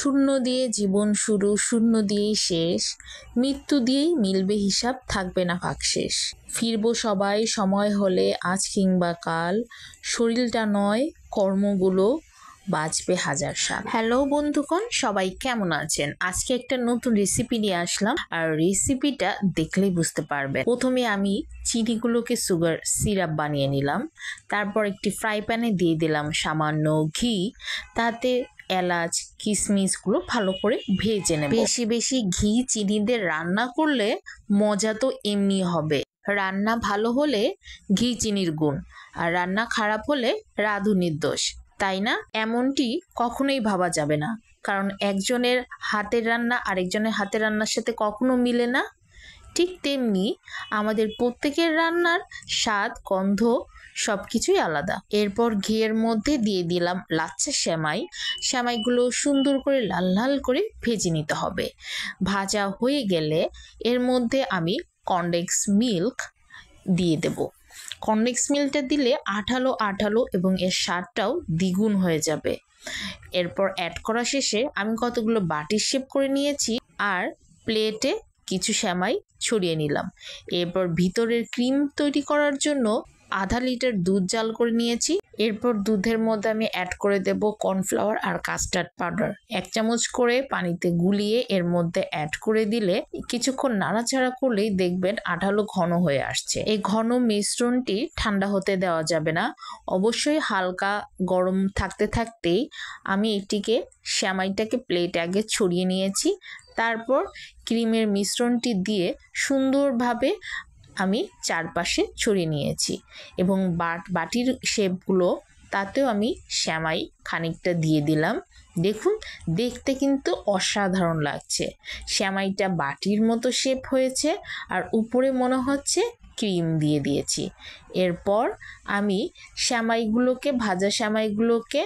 শূন্য দিয়ে জীবন শুরু, শূন্য দিয়েই শেষ, মৃত্যু দিয়েই মিলবে হিসাব, থাকবে না ভাগশেষ। ফিরবো সবাই সময় হলে, আজ কিংবা কাল, শরীরটা নয় কর্মগুলো বাঁচবে হাজার সাল। হ্যালো বন্ধুগণ, সবাই কেমন আছেন? আজকে একটা নতুন রেসিপি নিয়ে আসলাম, আর রেসিপিটা দেখলেই বুঝতে পারবেন। প্রথমে আমি চিনিগুলোকে সুগার সিরাপ বানিয়ে নিলাম, তারপর একটি ফ্রাই প্যানে দিয়ে দিলাম সামান্য ঘি, তাতে এলাচ কিশমিশগুলো ভালো করে ভেজে নেব। বেশি বেশি ঘি চিনিদের রান্না করলে মজা তো এমনি হবে, রান্না ভালো হলে ঘি চিনির গুণ, আর রান্না খারাপ হলে রাঁধুনির দোষ, তাই না? এমনটি কখনোই ভাবা যাবে না, কারণ একজনের হাতের রান্না আরেকজনের হাতের রান্নার সাথে কখনো মিলে না। ঠিক তেমনি আমাদের প্রত্যেকের রান্নার স্বাদ, গন্ধ সবকিছুই আলাদা। এরপর ঘিয়ের মধ্যে দিয়ে দিলাম লাচ্ছা সেমাই। সেমাইগুলো সুন্দর করে লাল লাল করে ভেজে নিতে হবে। ভাজা হয়ে গেলে এর মধ্যে আমি কনডেন্স মিল্ক দিয়ে দেব। কনডেন্স মিল্কটা দিলে আঠালো আঠালো এবং এর স্বাদটাও দ্বিগুণ হয়ে যাবে। এরপর অ্যাড করা শেষে আমি কতগুলো বাটির শেপ করে নিয়েছি আর প্লেটে কিছু সেমাই ছড়িয়ে নিলাম। এরপর ভিতরের ক্রিম তৈরি করার জন্য আধা লিটার দুধ জাল করে নিয়েছি। এরপর দুধের মধ্যে আমি অ্যাড করে দেব কর্নফ্লাওয়ার আর কাস্টার্ড পাউডার। 1 চামচ করে পানিতে গুলিয়ে এর মধ্যে অ্যাড করে দিলে কিছুক্ষণ নাড়াচাড়া করলেই দেখবেন আঠালো ঘন হয়ে আসছে। এই ঘন মিশ্রণটি ঠান্ডা হতে দেওয়া যাবে না, অবশ্যই হালকা গরম থাকতে থাকতেই আমি এটিকে সেমাইটাকে প্লেটে আগে ছড়িয়ে নিয়েছি। তারপর ক্রিমের মিশ্রণটি দিয়ে সুন্দরভাবে আমি চারপাশে ছড়িয়ে নিয়েছি এবং বাটির শেপগুলো তাতেও আমি সেমাই খানিকটা দিয়ে দিলাম। দেখুন, দেখতে কিন্তু অসাধারণ লাগছে। সেমাইটা বাটির মতো শেপ হয়েছে আর উপরে মনে হচ্ছে ক্রিম দিয়ে দিয়েছি। এরপর আমি ভাজা সেমাইগুলোকে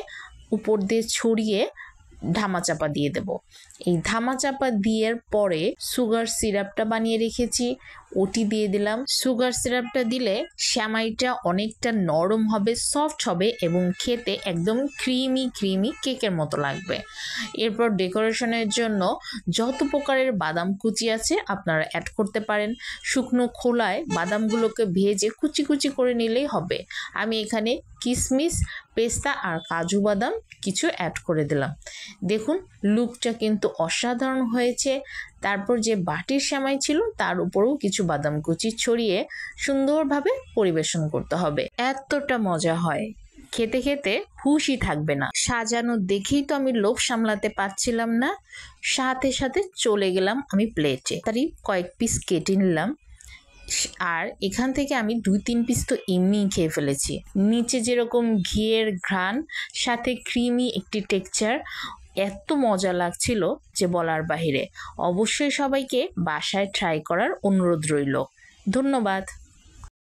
উপর দিয়ে ছড়িয়ে ধামাচাপা দিয়ে দেব। এই ধামাচাপা দেওয়ার পরে সুগার সিরাপটা বানিয়ে রেখেছি, ওটি দিয়ে দিলাম। সুগার সিরাপটা দিলে সেমাইটা অনেকটা নরম হবে, সফট হবে এবং খেতে একদম ক্রিমি কেকের মতো লাগবে। এরপর ডেকোরেশনের জন্য যত প্রকারের বাদাম কুচি আছে আপনারা অ্যাড করতে পারেন। শুকনো খোলায় বাদামগুলোকে ভেজে কুচি কুচি করে নিলেই হবে। আমি এখানে কিশমিশ, পেস্তা আর কাজু বাদাম কিছু অ্যাড করে দিলাম। দেখুন, লুকটা কিন্তু অসাধারণ হয়েছে। তারপর যে বাটির সেমাই ছিল তার উপরেও কিছু বাদাম কুচি ছড়িয়ে সুন্দরভাবে পরিবেশন করতে হবে। এতটা মজা হয়, খেতে খেতে হুশই থাকবে না। সাজানো দেখেই তো আমি লোভ সামলাতে পারছিলাম না, সাথে সাথে চলে গেলাম আমি প্লেটে। তারই কয়েক পিস কেটে নিলাম, আর এখান থেকে আমি 2-3 পিস তো এমনিই খেয়ে ফেলেছি। নিচে যেরকম ঘিয়ের ঘ্রাণ, সাথে ক্রিমি একটি টেক্সচার, এত মজা লাগছিল যে বলার বাহিরে। অবশ্যই সবাইকে বাসায় ট্রাই করার অনুরোধ রইল। ধন্যবাদ।